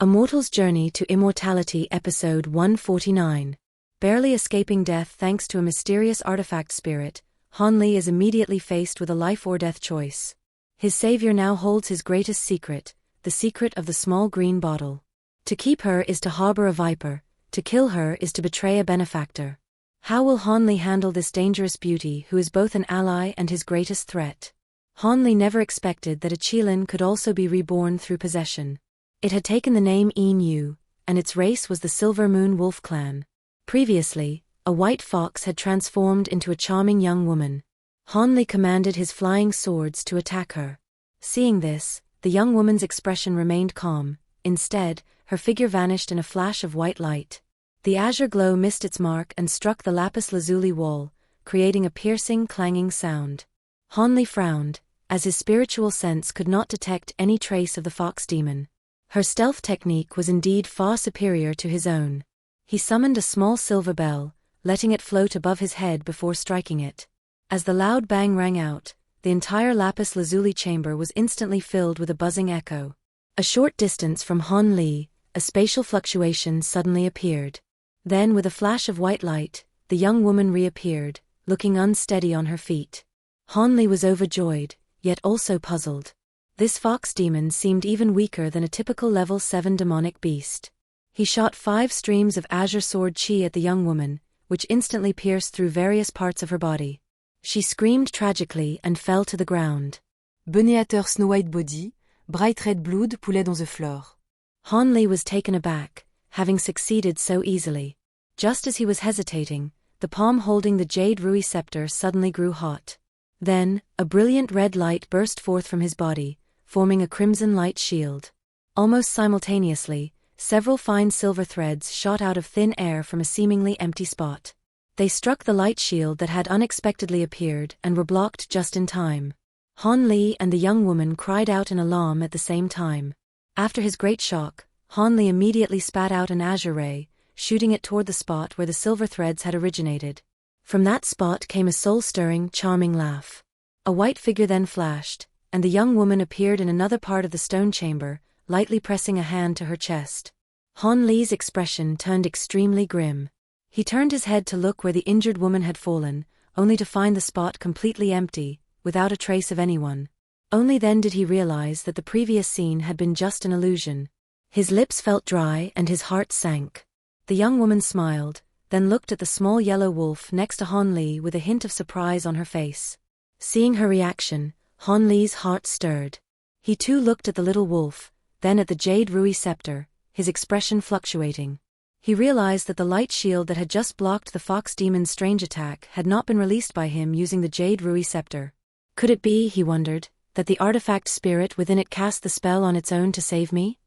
A Mortal's Journey to Immortality Episode 149. Barely escaping death thanks to a mysterious artifact spirit, Han Li is immediately faced with a life-or-death choice. His savior now holds his greatest secret, the secret of the small green bottle. To keep her is to harbor a viper, to kill her is to betray a benefactor. How will Han Li handle this dangerous beauty who is both an ally and his greatest threat? Han Li never expected that a Qilin could also be reborn through possession. It had taken the name Yin Yu, and its race was the Silver Moon Wolf clan. Previously, a white fox had transformed into a charming young woman. Han Li commanded his flying swords to attack her. Seeing this, the young woman's expression remained calm. Instead, her figure vanished in a flash of white light. The azure glow missed its mark and struck the lapis lazuli wall, creating a piercing, clanging sound. Han Li frowned, as his spiritual sense could not detect any trace of the fox demon. Her stealth technique was indeed far superior to his own. He summoned a small silver bell, letting it float above his head before striking it. As the loud bang rang out, the entire lapis lazuli chamber was instantly filled with a buzzing echo. A short distance from Han Li, a spatial fluctuation suddenly appeared. Then, with a flash of white light, the young woman reappeared, looking unsteady on her feet. Han Li was overjoyed, yet also puzzled. This fox demon seemed even weaker than a typical level 7 demonic beast. He shot 5 streams of azure sword chi at the young woman, which instantly pierced through various parts of her body. She screamed tragically and fell to the ground. Benéateur Snow White Body, Bright Red Blood Poulet dans the floor. Han Li was taken aback, having succeeded so easily. Just as he was hesitating, the palm holding the jade rui scepter suddenly grew hot. Then, a brilliant red light burst forth from his body, forming a crimson light shield. Almost simultaneously, several fine silver threads shot out of thin air from a seemingly empty spot. They struck the light shield that had unexpectedly appeared and were blocked just in time. Han Li and the young woman cried out in alarm at the same time. After his great shock, Han Li immediately spat out an azure ray, shooting it toward the spot where the silver threads had originated. From that spot came a soul-stirring, charming laugh. A white figure then flashed, and the young woman appeared in another part of the stone chamber, lightly pressing a hand to her chest. Han Li's expression turned extremely grim. He turned his head to look where the injured woman had fallen, only to find the spot completely empty, without a trace of anyone. Only then did he realize that the previous scene had been just an illusion. His lips felt dry and his heart sank. The young woman smiled, then looked at the small yellow wolf next to Han Li with a hint of surprise on her face. Seeing her reaction, Han Li's heart stirred. He too looked at the little wolf, then at the jade rui scepter, his expression fluctuating. He realized that the light shield that had just blocked the fox demon's strange attack had not been released by him using the jade rui scepter. Could it be, he wondered, that the artifact spirit within it cast the spell on its own to save me?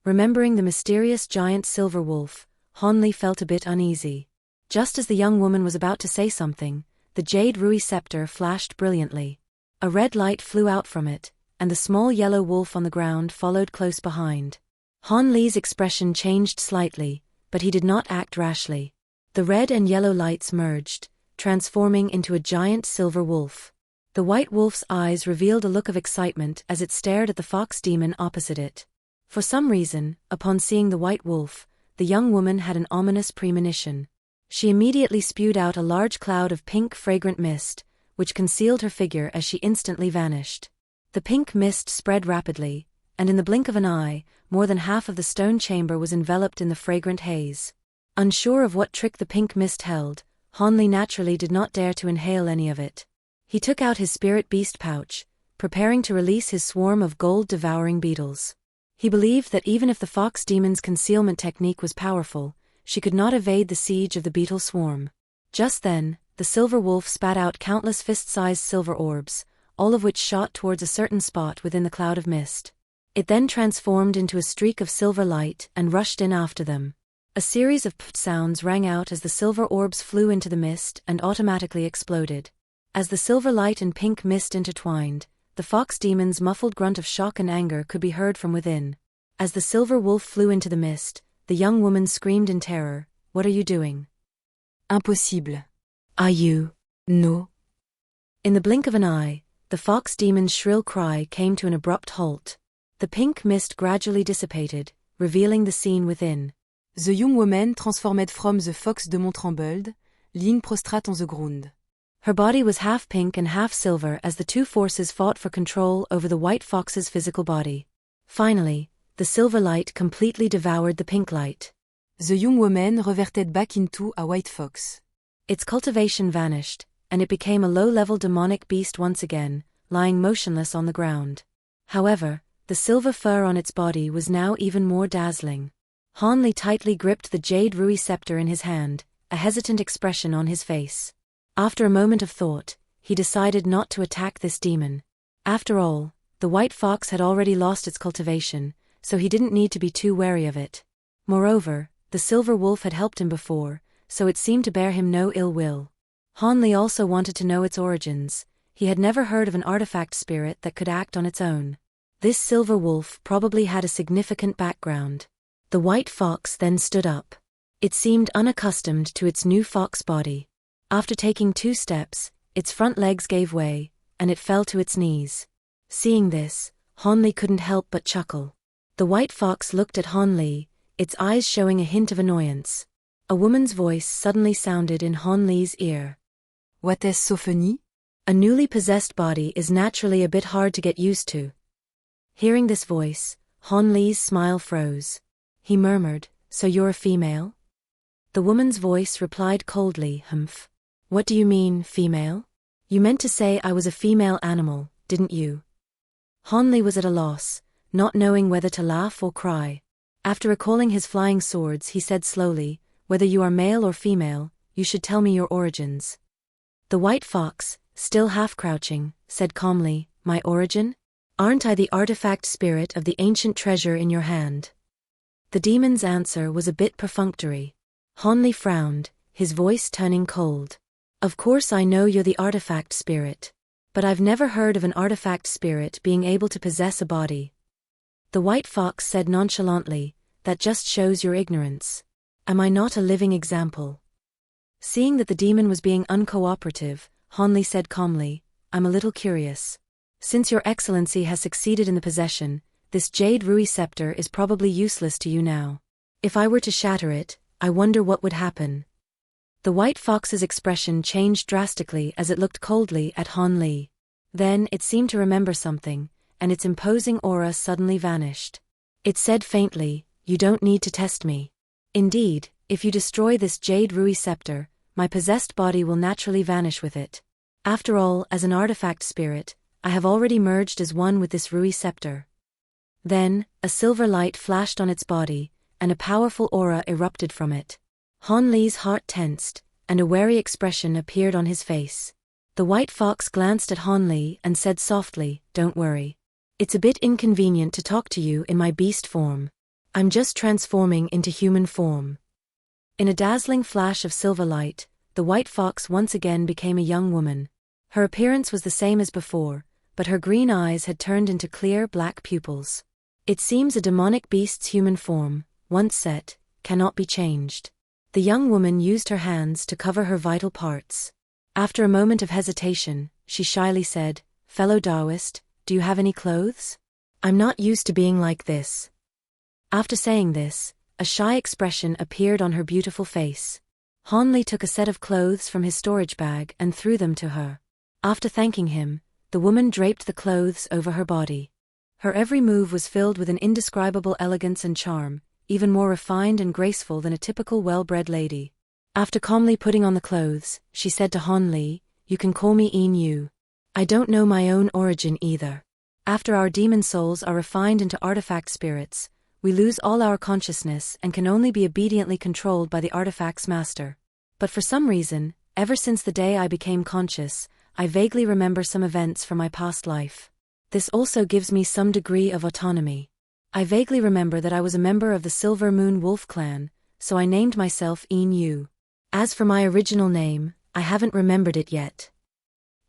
Remembering the mysterious giant silver wolf, Han Li felt a bit uneasy. Just as the young woman was about to say something, the jade rui scepter flashed brilliantly. A red light flew out from it, and the small yellow wolf on the ground followed close behind. Han Li's expression changed slightly, but he did not act rashly. The red and yellow lights merged, transforming into a giant silver wolf. The white wolf's eyes revealed a look of excitement as it stared at the fox demon opposite it. For some reason, upon seeing the white wolf, the young woman had an ominous premonition. She immediately spewed out a large cloud of pink fragrant mist, which concealed her figure as she instantly vanished. The pink mist spread rapidly, and in the blink of an eye, more than half of the stone chamber was enveloped in the fragrant haze. Unsure of what trick the pink mist held, Han Li naturally did not dare to inhale any of it. He took out his spirit beast pouch, preparing to release his swarm of gold-devouring beetles. He believed that even if the fox demon's concealment technique was powerful, she could not evade the siege of the beetle swarm. Just then, the silver wolf spat out countless fist-sized silver orbs, all of which shot towards a certain spot within the cloud of mist. It then transformed into a streak of silver light and rushed in after them. A series of pft sounds rang out as the silver orbs flew into the mist and automatically exploded. As the silver light and pink mist intertwined, the fox demon's muffled grunt of shock and anger could be heard from within. As the silver wolf flew into the mist, the young woman screamed in terror, "What are you doing?" Impossible. Are you? No. In the blink of an eye, the fox demon's shrill cry came to an abrupt halt. The pink mist gradually dissipated, revealing the scene within. The young woman transformed from the fox de Montrembold, lying prostrate on the ground. Her body was half pink and half silver as the two forces fought for control over the white fox's physical body. Finally, the silver light completely devoured the pink light. The young woman reverted back into a white fox. Its cultivation vanished, and it became a low-level demonic beast once again, lying motionless on the ground. However, the silver fur on its body was now even more dazzling. Han Li tightly gripped the jade Rui scepter in his hand, a hesitant expression on his face. After a moment of thought, he decided not to attack this demon. After all, the white fox had already lost its cultivation, so he didn't need to be too wary of it. Moreover, the silver wolf had helped him before, so it seemed to bear him no ill will. Han Li also wanted to know its origins. He had never heard of an artifact spirit that could act on its own. This silver wolf probably had a significant background. The white fox then stood up. It seemed unaccustomed to its new fox body. After taking 2 steps, its front legs gave way, and it fell to its knees. Seeing this, Han Li couldn't help but chuckle. The white fox looked at Han Li, its eyes showing a hint of annoyance. A woman's voice suddenly sounded in Han Li's ear. What is so funny? A newly possessed body is naturally a bit hard to get used to. Hearing this voice, Han Li's smile froze. He murmured, "So you're a female?" The woman's voice replied coldly, "Humph. What do you mean, female? You meant to say I was a female animal, didn't you?" Han Li was at a loss, not knowing whether to laugh or cry. After recalling his flying swords, he said slowly, "Whether you are male or female, you should tell me your origins." The white fox, still half-crouching, said calmly, "My origin? Aren't I the artifact spirit of the ancient treasure in your hand?" The demon's answer was a bit perfunctory. Han Li frowned, his voice turning cold. "Of course I know you're the artifact spirit. But I've never heard of an artifact spirit being able to possess a body." The white fox said nonchalantly, "That just shows your ignorance. Am I not a living example?" Seeing that the demon was being uncooperative, Han Li said calmly, "I'm a little curious. Since your excellency has succeeded in the possession, this jade Rui scepter is probably useless to you now. If I were to shatter it, I wonder what would happen." The white fox's expression changed drastically as it looked coldly at Han Li. Then it seemed to remember something, and its imposing aura suddenly vanished. It said faintly, "You don't need to test me. Indeed, if you destroy this jade Rui scepter, my possessed body will naturally vanish with it. After all, as an artifact spirit, I have already merged as one with this Rui scepter." Then, a silver light flashed on its body, and a powerful aura erupted from it. Han Li's heart tensed, and a wary expression appeared on his face. The white fox glanced at Han Li and said softly, "Don't worry. It's a bit inconvenient to talk to you in my beast form. I'm just transforming into human form." In a dazzling flash of silver light, the white fox once again became a young woman. Her appearance was the same as before, but her green eyes had turned into clear black pupils. It seems a demonic beast's human form, once set, cannot be changed. The young woman used her hands to cover her vital parts. After a moment of hesitation, she shyly said, "Fellow Taoist, do you have any clothes? I'm not used to being like this." After saying this, a shy expression appeared on her beautiful face. Han Li took a set of clothes from his storage bag and threw them to her. After thanking him, the woman draped the clothes over her body. Her every move was filled with an indescribable elegance and charm, even more refined and graceful than a typical well-bred lady. After calmly putting on the clothes, she said to Han Li, "You can call me Yin Yu. I don't know my own origin either. After our demon souls are refined into artifact spirits, we lose all our consciousness and can only be obediently controlled by the artifact's master. But for some reason, ever since the day I became conscious, I vaguely remember some events from my past life. This also gives me some degree of autonomy. I vaguely remember that I was a member of the Silver Moon Wolf clan, so I named myself Yin Yu. As for my original name, I haven't remembered it yet."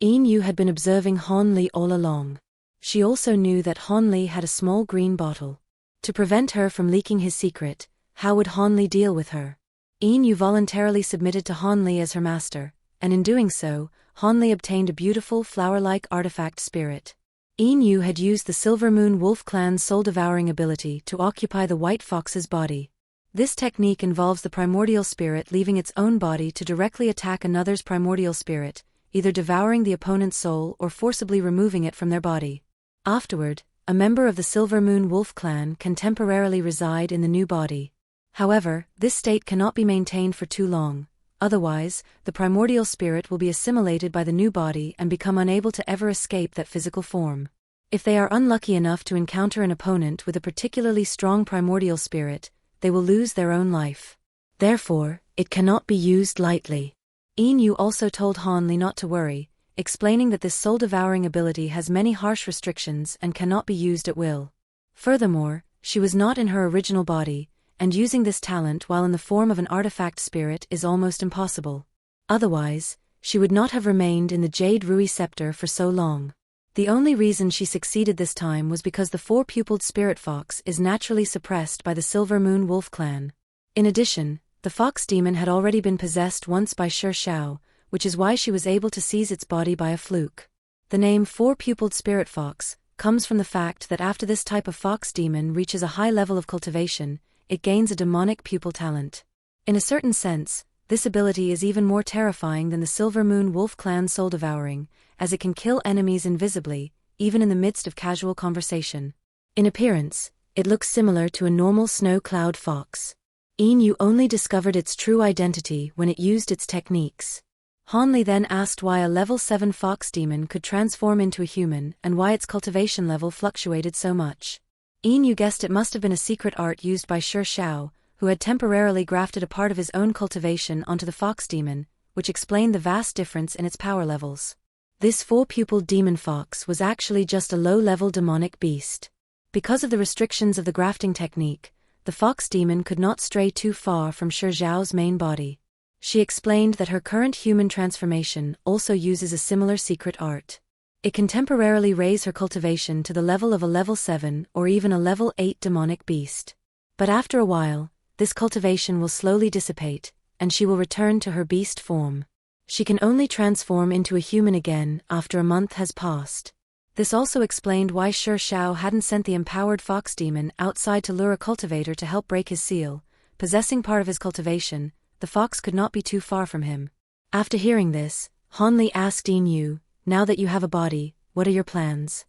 Yin Yu had been observing Han Li all along. She also knew that Han Li had a small green bottle. To prevent her from leaking his secret, how would Han Li deal with her? Yin Yu voluntarily submitted to Han Li as her master, and in doing so, Han Li obtained a beautiful flower-like artifact spirit. Yin had used the Silver Moon Wolf Clan's soul-devouring ability to occupy the White Fox's body. This technique involves the primordial spirit leaving its own body to directly attack another's primordial spirit, either devouring the opponent's soul or forcibly removing it from their body. Afterward, a member of the Silver Moon Wolf Clan can temporarily reside in the new body. However, this state cannot be maintained for too long. Otherwise, the primordial spirit will be assimilated by the new body and become unable to ever escape that physical form. If they are unlucky enough to encounter an opponent with a particularly strong primordial spirit, they will lose their own life. Therefore, it cannot be used lightly. Yin also told Han Li not to worry, explaining that this soul-devouring ability has many harsh restrictions and cannot be used at will. Furthermore, she was not in her original body, and using this talent while in the form of an artifact spirit is almost impossible. Otherwise, she would not have remained in the Jade Rui Scepter for so long. The only reason she succeeded this time was because the four-pupiled spirit fox is naturally suppressed by the Silver Moon Wolf Clan. In addition, the fox demon had already been possessed once by Shi Xiao, which is why she was able to seize its body by a fluke. The name four-pupiled spirit fox comes from the fact that after this type of fox demon reaches a high level of cultivation, it gains a demonic pupil talent. In a certain sense, this ability is even more terrifying than the Silver Moon Wolf Clan soul devouring, as it can kill enemies invisibly, even in the midst of casual conversation. In appearance, it looks similar to a normal snow cloud fox. Yin only discovered its true identity when it used its techniques. Han Li then asked why a level 7 fox demon could transform into a human and why its cultivation level fluctuated so much. Yin guessed it must have been a secret art used by Shi Xiao, who had temporarily grafted a part of his own cultivation onto the fox demon, which explained the vast difference in its power levels. This four-pupiled demon fox was actually just a low-level demonic beast. Because of the restrictions of the grafting technique, the fox demon could not stray too far from Shi Xiao's main body. She explained that her current human transformation also uses a similar secret art. It can temporarily raise her cultivation to the level of a level 7 or even a level 8 demonic beast. But after a while, this cultivation will slowly dissipate, and she will return to her beast form. She can only transform into a human again after a month has passed. This also explained why Shi Xiao hadn't sent the empowered fox demon outside to lure a cultivator to help break his seal. Possessing part of his cultivation, the fox could not be too far from him. After hearing this, Han Li asked Yin, "Now that you have a body, what are your plans?"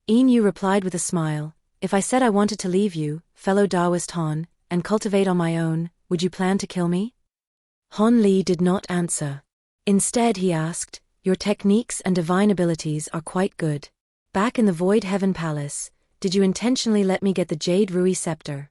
Yin replied with a smile, "If I said I wanted to leave you, fellow Taoist Han, and cultivate on my own, would you plan to kill me?" Han Li did not answer. Instead he asked, "Your techniques and divine abilities are quite good. Back in the Void Heaven Palace, did you intentionally let me get the Jade Rui Scepter?"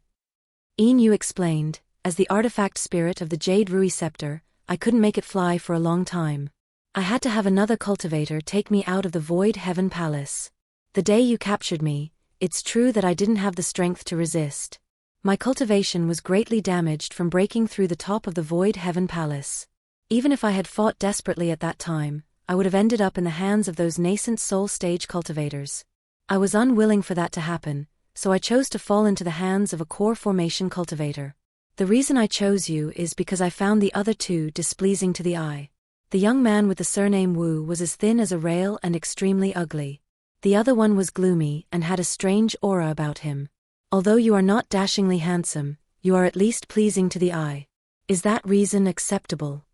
Yin explained, "As the artifact spirit of the Jade Rui Scepter, I couldn't make it fly for a long time. I had to have another cultivator take me out of the Void Heaven Palace. The day you captured me, it's true that I didn't have the strength to resist. My cultivation was greatly damaged from breaking through the top of the Void Heaven Palace. Even if I had fought desperately at that time, I would have ended up in the hands of those nascent soul stage cultivators. I was unwilling for that to happen, so I chose to fall into the hands of a core formation cultivator. The reason I chose you is because I found the other two displeasing to the eye. The young man with the surname Wu was as thin as a rail and extremely ugly. The other one was gloomy and had a strange aura about him. Although you are not dashingly handsome, you are at least pleasing to the eye. Is that reason acceptable?"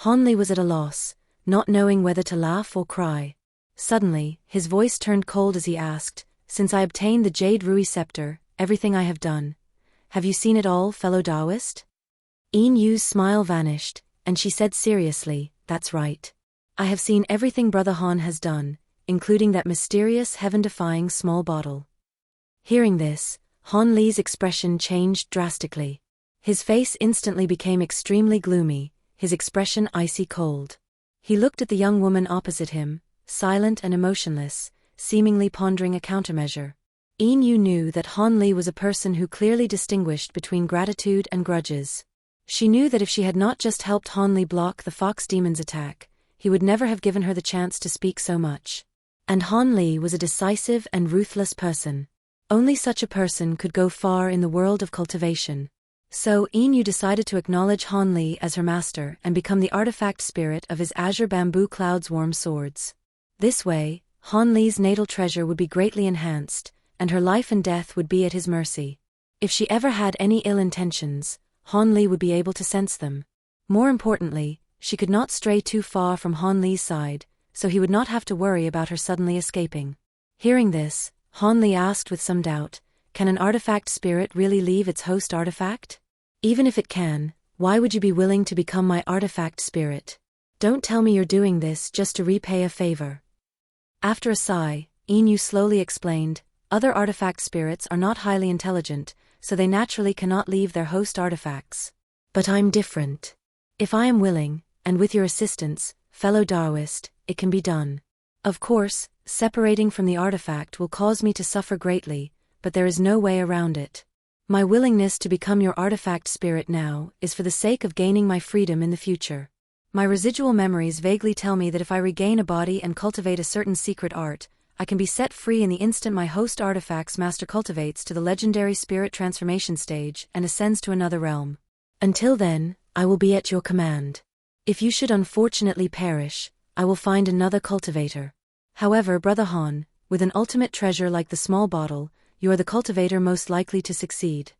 Han Li was at a loss, not knowing whether to laugh or cry. Suddenly, his voice turned cold as he asked, "Since I obtained the Jade Rui Scepter, everything I have done, have you seen it all, fellow Taoist?" Yin's smile vanished, and she said seriously, "That's right. I have seen everything Brother Han has done, including that mysterious heaven-defying small bottle." Hearing this, Han Li's expression changed drastically. His face instantly became extremely gloomy, his expression icy cold. He looked at the young woman opposite him, silent and emotionless, seemingly pondering a countermeasure. Yin knew that Han Li was a person who clearly distinguished between gratitude and grudges. She knew that if she had not just helped Han Li block the fox demon's attack, he would never have given her the chance to speak so much. And Han Li was a decisive and ruthless person. Only such a person could go far in the world of cultivation. So Yin decided to acknowledge Han Li as her master and become the artifact spirit of his Azure Bamboo Cloud's warm swords. This way, Han Li's natal treasure would be greatly enhanced, and her life and death would be at his mercy. If she ever had any ill intentions, Han Li would be able to sense them. More importantly, she could not stray too far from Han Li's side, so he would not have to worry about her suddenly escaping. Hearing this, Han Li asked with some doubt, "Can an artifact spirit really leave its host artifact? Even if it can, why would you be willing to become my artifact spirit? Don't tell me you're doing this just to repay a favor." After a sigh, Yin Yu slowly explained, "Other artifact spirits are not highly intelligent, so they naturally cannot leave their host artifacts. But I'm different. If I am willing, and with your assistance, fellow Daoist, it can be done. Of course, separating from the artifact will cause me to suffer greatly, but there is no way around it. My willingness to become your artifact spirit now is for the sake of gaining my freedom in the future. My residual memories vaguely tell me that if I regain a body and cultivate a certain secret art, I can be set free in the instant my host artifact's master cultivates to the legendary spirit transformation stage and ascends to another realm. Until then, I will be at your command. If you should unfortunately perish, I will find another cultivator. However, Brother Han, with an ultimate treasure like the small bottle, you are the cultivator most likely to succeed."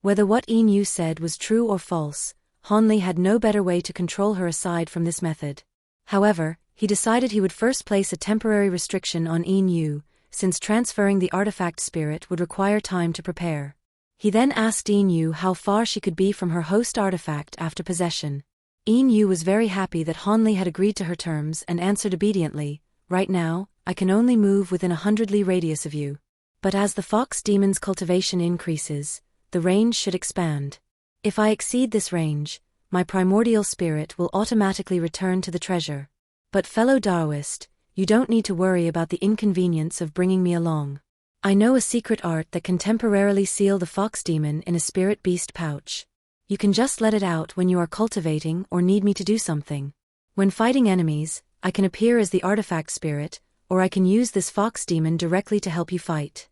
Whether what Yin Yu said was true or false, Han Li had no better way to control her aside from this method. However, he decided he would first place a temporary restriction on Yin Yu, since transferring the artifact spirit would require time to prepare. He then asked Yin Yu how far she could be from her host artifact after possession. Yin Yu was very happy that Han Li had agreed to her terms and answered obediently, "Right now, I can only move within 100 li radius of you. But as the fox demon's cultivation increases, the range should expand. If I exceed this range, my primordial spirit will automatically return to the treasure. But fellow Daoist, you don't need to worry about the inconvenience of bringing me along. I know a secret art that can temporarily seal the fox demon in a spirit beast pouch. You can just let it out when you are cultivating or need me to do something. When fighting enemies, I can appear as the artifact spirit, or I can use this fox demon directly to help you fight."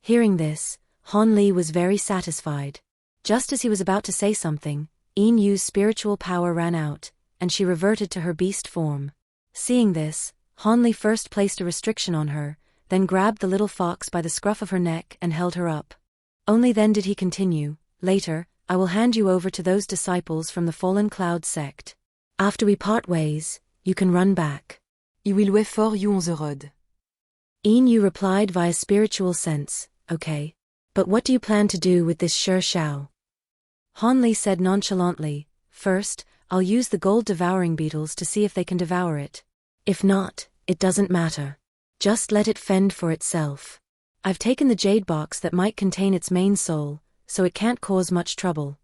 Hearing this, Han Li was very satisfied. Just as he was about to say something, Yin Yu's spiritual power ran out, and she reverted to her beast form. Seeing this, Han Li first placed a restriction on her, then grabbed the little fox by the scruff of her neck and held her up. Only then did he continue, "Later, I will hand you over to those disciples from the Fallen Cloud sect. After we part ways, you can run back." I will wait for you on the road. Yin Yu replied via spiritual sense, "Okay. But what do you plan to do with this Shi Shao?" Han Li said nonchalantly, "First, I'll use the gold devouring beetles to see if they can devour it. If not, it doesn't matter. Just let it fend for itself. I've taken the jade box that might contain its main soul, so it can't cause much trouble."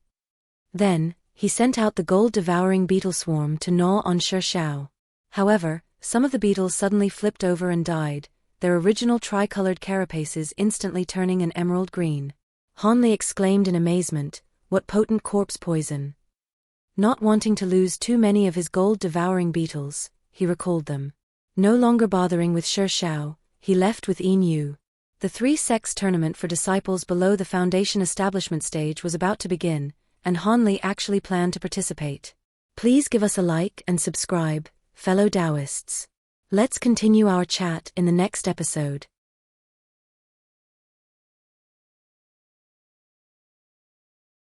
Then, he sent out the gold devouring beetle swarm to gnaw on Shi Shao. However, some of the beetles suddenly flipped over and died, their original tricolored carapaces instantly turning an emerald green. Han Li exclaimed in amazement, "What potent corpse poison!" Not wanting to lose too many of his gold-devouring beetles, he recalled them. No longer bothering with Shi Shao, he left with Yin Yu. The 3 sects tournament for disciples below the Foundation establishment stage was about to begin, and Han Li actually planned to participate. Please give us a like and subscribe, fellow Daoists. Let's continue our chat in the next episode.